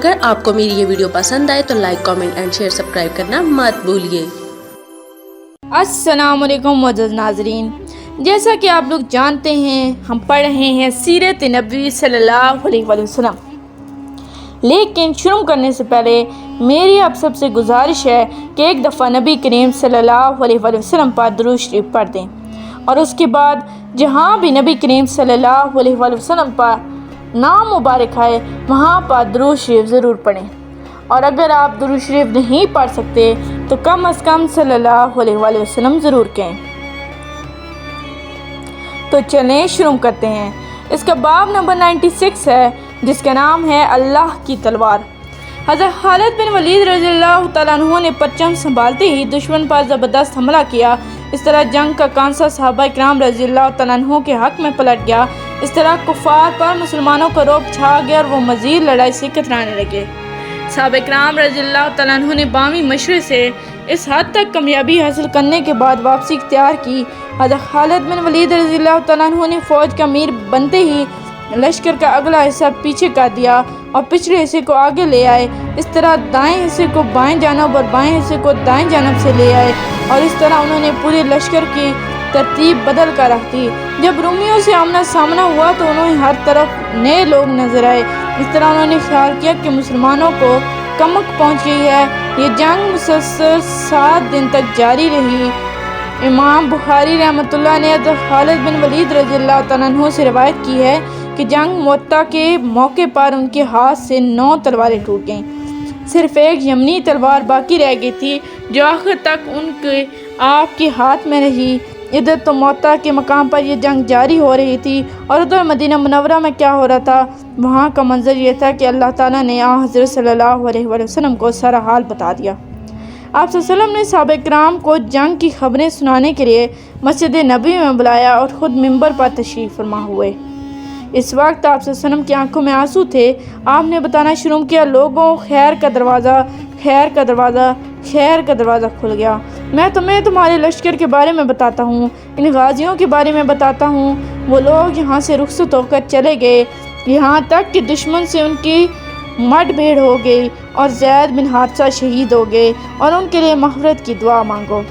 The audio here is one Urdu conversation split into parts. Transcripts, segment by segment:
اگر آپ کو میری یہ ویڈیو پسند آئے تو like comment and share subscribe کرنا مت بھولیے۔ السلام علیکم معزز ناظرین، جیسا کہ آپ لوگ جانتے ہیں ہم پڑھ رہے ہیں سیرت نبوی صلی اللہ علیہ وسلم، لیکن شروع کرنے سے پہلے میری آپ سب سے گزارش ہے کہ ایک دفعہ نبی کریم صلی اللہ علیہ وسلم پر درود شریف پڑھ دیں، اور اس کے بعد جہاں بھی نبی کریم صلی اللہ علیہ وسلم پر نام مبارک آئے وہاں پر درود شریف ضرور پڑھیں، اور اگر آپ درود شریف نہیں پڑھ سکتے تو کم از کم صلی اللہ علیہ وسلم ضرور کہیں۔ تو چلیں شروع کرتے ہیں۔ اس کا باب نمبر 96 ہے، جس کا نام ہے اللہ کی تلوار۔ حضرت خالد بن ولید رضی اللہ تعالیٰ عنہ نے پرچم سنبھالتے ہی دشمن پر زبردست حملہ کیا۔ اس طرح جنگ کا کانسا صحابہ کرام رضی اللہ تعالیٰ عنہ کے حق میں پلٹ گیا۔ اس طرح کفار پر مسلمانوں کا رعب چھا گیا اور وہ مزید لڑائی سے کترانے لگے۔ صحابہ کرام رضی اللہ تعالیٰ عنہ نے بامی مشورے سے اس حد تک کامیابی حاصل کرنے کے بعد واپسی اختیار کی۔ حضرت خالد بن ولید رضی اللہ تعالیٰ عنہ نے فوج کا امیر بنتے ہی لشکر کا اگلا حصہ پیچھے کر دیا اور پچھلے حصے کو آگے لے آئے۔ اس طرح دائیں حصے کو بائیں جانب اور بائیں حصے کو دائیں جانب سے لے آئے، اور اس طرح انہوں نے پورے لشکر کی ترتیب بدل کر رکھ دی۔ جب رومیوں سے آمنا سامنا ہوا تو انہیں ہر طرف نئے لوگ نظر آئے۔ اس طرح انہوں نے خیال کیا کہ مسلمانوں کو کمک پہنچ گئی ہے۔ یہ جنگ مسلسل 7 دن تک جاری رہی۔ امام بخاری رحمۃ اللہ نے حضرت خالد بن ولید رضی اللہ تعالیٰ عنہ سے روایت کی ہے کہ جنگ معطا کے موقع پر ان کے ہاتھ سے 9 تلواریں ٹوٹ گئیں، صرف ایک یمنی تلوار باقی رہ گئی تھی جو آخر تک ان کے آپ کے ہاتھ میں رہی۔ ادھر تو معطا کے مقام پر یہ جنگ جاری ہو رہی تھی، اور ادھر مدینہ منورہ میں کیا ہو رہا تھا؟ وہاں کا منظر یہ تھا کہ اللہ تعالیٰ نے حضرت صلی اللہ علیہ وسلم کو سارا حال بتا دیا۔ آپ صلی اللہ علیہ وسلم نے صحابہ کرام کو جنگ کی خبریں سنانے کے لیے مسجد نبوی میں بلایا اور خود منبر پر تشریف فرما ہوئے۔ اس وقت آپ صلی اللہ علیہ وسلم کی آنکھوں میں آنسو تھے۔ آپ نے بتانا شروع کیا، لوگوں، خیر کا دروازہ، خیر کا دروازہ، خیر کا دروازہ کھل گیا۔ میں تمہیں تمہارے لشکر کے بارے میں بتاتا ہوں، ان غازیوں کے بارے میں بتاتا ہوں۔ وہ لوگ یہاں سے رخصت ہو کر چلے گئے، یہاں تک کہ دشمن سے ان کی مٹ بھیڑ ہو گئی، اور زید بن حارثہ شہید ہو گئے، اور ان کے لیے مغفرت کی دعا مانگو۔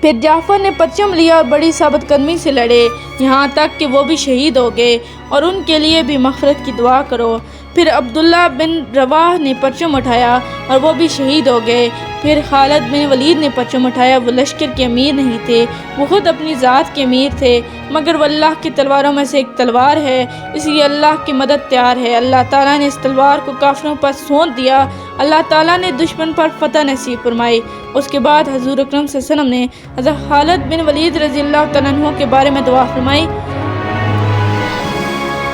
پھر جعفر نے پرچم لیا اور بڑی ثابت قدمی سے لڑے، یہاں تک کہ وہ بھی شہید ہو گئے، اور ان کے لیے بھی مغفرت کی دعا کرو۔ پھر عبداللہ بن رواح نے پرچم اٹھایا اور وہ بھی شہید ہو گئے۔ پھر خالد بن ولید نے پرچم اٹھایا، وہ لشکر کے امیر نہیں تھے، وہ خود اپنی ذات کے امیر تھے، مگر وہ اللہ کی تلواروں میں سے ایک تلوار ہے، اس لیے اللہ کی مدد تیار ہے۔ اللہ تعالیٰ نے اس تلوار کو کافروں پر سونپ دیا، اللہ تعالیٰ نے دشمن پر فتح نصیب فرمائی۔ اس کے بعد حضور اکرم صلی اللہ علیہ وسلم نے حضرت خالد بن ولید رضی اللہ تعالیٰ عنہ کے بارے میں دعا فرمائی،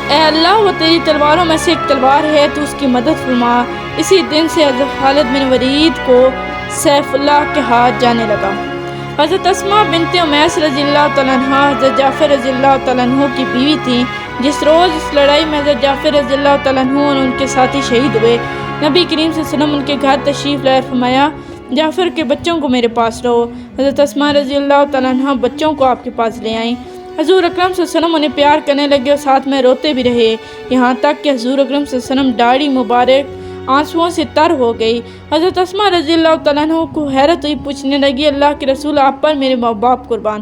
اے اللہ، وہ تیری تلواروں میں سے ایک تلوار ہے، تو اس کی مدد فرما۔ اسی دن سے حضرت خالد بن ولید کو سیف اللہ کے ہاتھ جانے لگا۔ حضرت اسماء بنت امیس رضی اللہ تعالیٰ عنہ حضرت جعفر رضی اللہ تعالیٰ عنہ کی بیوی تھیں۔ جس روز اس لڑائی میں حضرت جعفر رضی اللہ تعالیٰ عنہ اور ان کے ساتھی شہید ہوئے، نبی کریم صلی اللہ علیہ وسلم ان کے گھر تشریف لائے، فرمایا، جعفر کے بچوں کو میرے پاس رہو۔ حضرت اسماء رضی اللہ تعالیٰ عنہ بچوں کو آپ کے پاس لے آئیں۔ حضور اکرم صلی اللہ علیہ وسلم انہیں پیار کرنے لگے اور ساتھ میں روتے بھی رہے، یہاں تک کہ حضور اکرم صلی اللہ علیہ وسلم داڑھی مبارک آنسوؤں سے تر ہو گئی۔ حضرت اسماء رضی اللہ تعالیٰ عنہ کو حیرت ہوئی، پوچھنے لگی، اللہ کے رسول، آپ پر میرے ماں باپ قربان،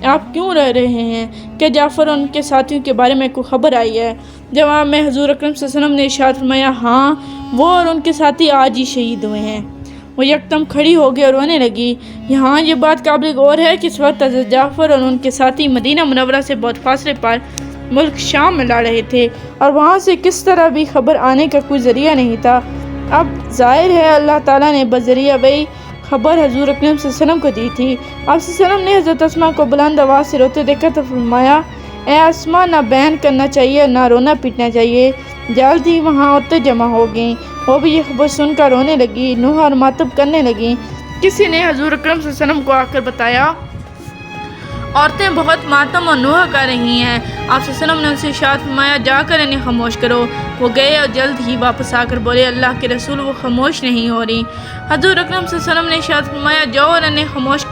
آپ کیوں رہ رہے ہیں؟ کیا جعفر اور ان کے ساتھیوں کے بارے میں کوئی خبر آئی ہے؟ جواب میں حضور اکرم صلی اللہ علیہ وسلم نے ارشاد فرمایا، ہاں، وہ اور ان کے ساتھی آج ہی شہید ہوئے ہیں۔ وہ یکدم کھڑی ہو گئی اور رونے لگی۔ یہاں یہ بات قابل غور ہے کہ اس وقت حضرت جعفر اور ان کے ساتھی مدینہ منورہ سے بہت فاصلے پر ملک شام میں لڑ رہے تھے، اور وہاں سے کس طرح بھی خبر آنے کا کوئی ذریعہ نہیں تھا۔ اب ظاہر ہے اللہ تعالیٰ نے بذریعہ وہی خبر حضور اکرم صلی اللہ علیہ وسلم کو دی تھی۔ آپ صلی اللہ علیہ وسلم نے حضرت اسماء کو بلند آواز سے روتے دیکھا تو فرمایا، اے اسماء، نہ بین کرنا چاہیے نہ رونا پیٹنا چاہیے۔ جلد ہی وہاں عورتیں جمع ہو گئیں، وہ بھی یہ خبر سن کر رونے لگی، نوحہ اور ماتم کرنے لگیں۔ کسی نے حضور اکرم صلی اللہ علیہ وسلم کو آ کر بتایا، عورتیں بہت ماتم اور نوحہ کر رہی ہیں۔ آپ صلی اللہ علیہ وسلم نے ان سے ارشاد فرمایا، جا کر انہیں خاموش کرو۔ وہ گئے اور جلد ہی واپس آ کر بولے، اللہ کے رسول، وہ خاموش نہیں ہو رہی۔ حضور اکرم صلی اللہ علیہ وسلم نے ارشاد فرمایا، جاؤ اور انہیں خاموش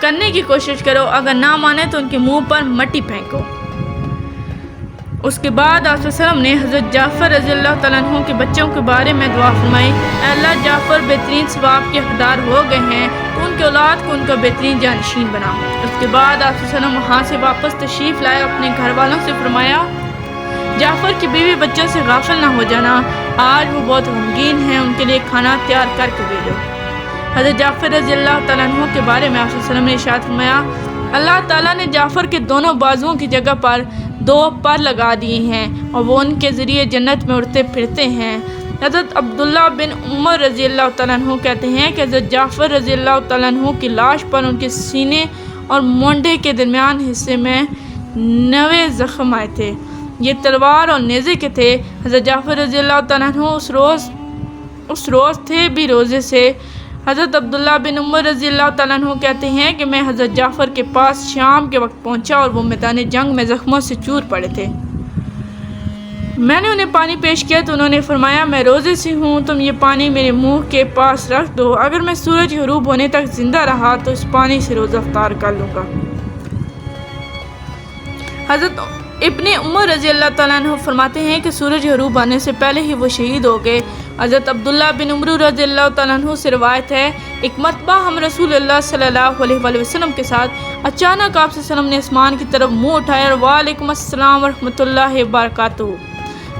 کرنے کی کوشش کرو، اگر نہ مانے تو ان کے منہ پر مٹی پھینکو۔ اس کے بعد آپ صلی اللہ علیہ وسلم نے حضرت جعفر رضی اللہ تعالیٰ عنہ کے بچوں کے بارے میں دعا فرمائی، اے اللہ جعفر بہترین ثواب کے حقدار ہو گئے ہیں تو ان کے اولاد کو ان کا بہترین جانشین بنا۔ اس کے بعد آپ صلی اللہ علیہ وسلم وہاں سے واپس تشریف لائے، اپنے گھر والوں سے فرمایا جعفر کی بیوی بچوں سے غافل نہ ہو جانا، آج وہ بہت غمگین ہیں، ان کے لیے کھانا تیار کر کے بھیجو۔ حضرت جعفر رضی اللہ تعالیٰ عنہ کے بارے میں آپ صلی اللہ علیہ وسلم نے ارشاد فرمایا، اللہ تعالیٰ نے جعفر کے دونوں بازوؤں کی جگہ پر 2 پر لگا دیے ہیں اور وہ ان کے ذریعے جنت میں اڑتے پھرتے ہیں۔ حضرت عبداللہ بن عمر رضی اللہ تعالیٰ عنہ کہتے ہیں کہ حضرت جعفر رضی اللہ تعالیٰ عنہ کی لاش پر ان کے سینے اور مونڈے کے درمیان حصے میں 9 زخم آئے تھے، یہ تلوار اور نیزے کے تھے۔ حضرت جعفر رضی اللہ تعالیٰ عنہ اس روز تھے بھی روزے سے۔ حضرت عبداللہ بن عمر رضی اللہ تعالیٰ عنہ کہتے ہیں کہ میں حضرت جعفر کے پاس شام کے وقت پہنچا اور وہ میدان جنگ میں زخموں سے چور پڑے تھے۔ میں نے انہیں پانی پیش کیا تو انہوں نے فرمایا، میں روزے سے ہوں، تم یہ پانی میرے منہ کے پاس رکھ دو، اگر میں سورج غروب ہونے تک زندہ رہا تو اس پانی سے روزہ افطار کر لوں گا۔ حضرت ابن عمر رضی اللہ تعالیٰ عنہ فرماتے ہیں کہ سورج غروب آنے سے پہلے ہی وہ شہید ہو گئے۔ حضرت عبداللہ بن عمر رضی اللہ تعالیٰ عنہ سے روایت ہے، ایک مرتبہ ہم رسول اللہ صلی اللہ علیہ وسلم کے ساتھ اچانک آپ صلی اللہ علیہ وسلم نے آسمان کی طرف منہ اٹھایا اور وعلیکم السلام ورحمۃ اللہ وبرکاتہ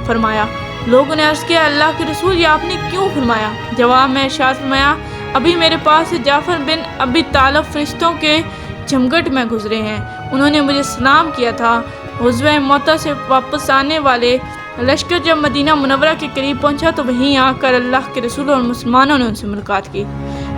فرمایا۔ لوگوں نے عرض کیا، اللہ کے رسول یہ آپ نے کیوں فرمایا؟ جواب میں ارشاد فرمایا، ابھی میرے پاس سے جعفر بن ابی طالب فرشتوں کے جھمگٹ میں گزرے ہیں، انہوں نے مجھے سلام کیا تھا۔ غزوہ موتا سے واپس آنے والے لشکر جب مدینہ منورہ کے قریب پہنچا تو وہیں آ کر اللہ کے رسول اور مسلمانوں نے ان سے ملاقات کی۔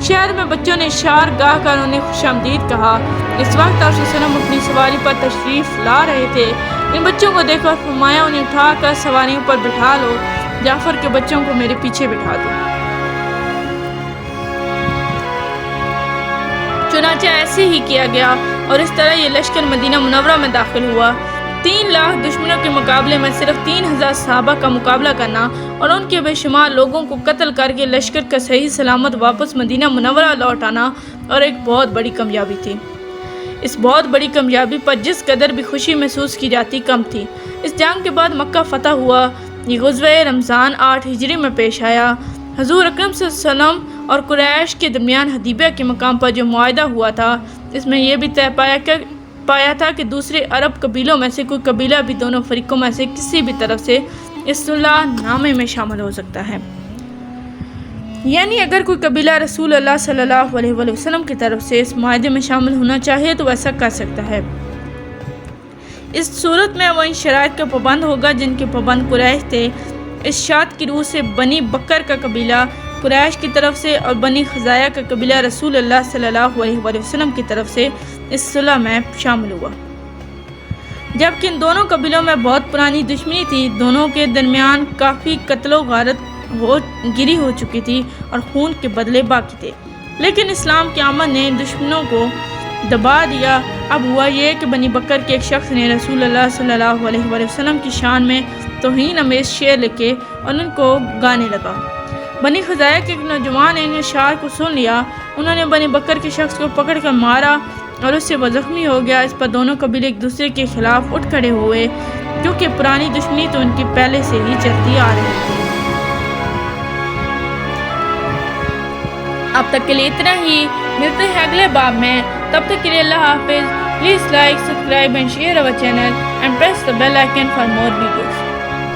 شہر میں بچوں نے اشار گاہ کر انہیں خوش آمدید کہا۔ اس وقت آپ صلی اللہ علیہ وسلم اپنی سواری پر تشریف لا رہے تھے، ان بچوں کو دیکھ کر فرمایا، انہیں اٹھا کر سواریوں پر بٹھا لو، جعفر کے بچوں کو میرے پیچھے بٹھا دو۔ چنانچہ ایسے ہی کیا گیا اور اس طرح یہ لشکر مدینہ منورہ میں داخل ہوا۔ 3 لاکھ دشمنوں کے مقابلے میں صرف 3000 صحابہ کا مقابلہ کرنا اور ان کے بے شمار لوگوں کو قتل کر کے لشکر کا صحیح سلامت واپس مدینہ منورہ لوٹ آنا اور ایک بہت بڑی کامیابی تھی۔ اس بہت بڑی کامیابی پر جس قدر بھی خوشی محسوس کی جاتی کم تھی۔ اس جنگ کے بعد مکہ فتح ہوا۔ یہ غزوہ رمضان 8 ہجری میں پیش آیا۔ حضور اکرم صلی اللہ علیہ وسلم اور قریش کے درمیان حدیبیہ کے مقام پر جو معاہدہ ہوا تھا، اس میں یہ بھی طے پایا تھا کہ دوسرے عرب قبیلوں میں سے کوئی قبیلہ بھی دونوں فریقوں میں سے کسی بھی طرف سے اس صلح نامے میں شامل ہو سکتا ہے، یعنی اگر کوئی قبیلہ رسول اللہ صلی اللہ علیہ وسلم کی طرف سے اس معاہدے میں شامل ہونا چاہے تو ایسا کر سکتا ہے۔ اس صورت میں وہ ان شرائط کا پابند ہوگا جن کے پابند قریش تھے۔ اس شرط کی روح سے بنی بکر کا قبیلہ قریش کی طرف سے اور بنی خزاعہ کا قبیلہ رسول اللہ صلی اللہ علیہ وسلم کی طرف سے اس صلح میں شامل ہوا۔ جبکہ ان دونوں قبیلوں میں بہت پرانی دشمنی تھی، دونوں کے درمیان کافی قتل و غارت گری ہو چکی تھی اور خون کے بدلے باقی تھے، لیکن اسلام کی آمد نے دشمنوں کو دبا دیا۔ اب ہوا یہ کہ بنی بکر کے ایک شخص نے رسول اللہ صلی اللہ علیہ وسلم کی شان میں توہین آمیز شعر لکھے اور ان کو گانے لگا۔ بنی خزاعہ کے ایک نوجوان نے ان اشعار کو سن لیا، انہوں نے بنی بکر کے شخص کو پکڑ کر مارا اور اس سے وہ زخمی ہو گیا۔ اس پر دونوں قبیلے ایک دوسرے کے خلاف اٹھ کھڑے ہوئے، کیونکہ پرانی دشمنی تو ان کی پہلے سے ہی چلتی آ رہی تھی۔ اب تک کے لیے اتنا ہی، ملتے ہیں اگلے باب میں، تب تک کے لیے اللہ حافظ۔ Please like, subscribe and share our channel and press the bell icon for more videos.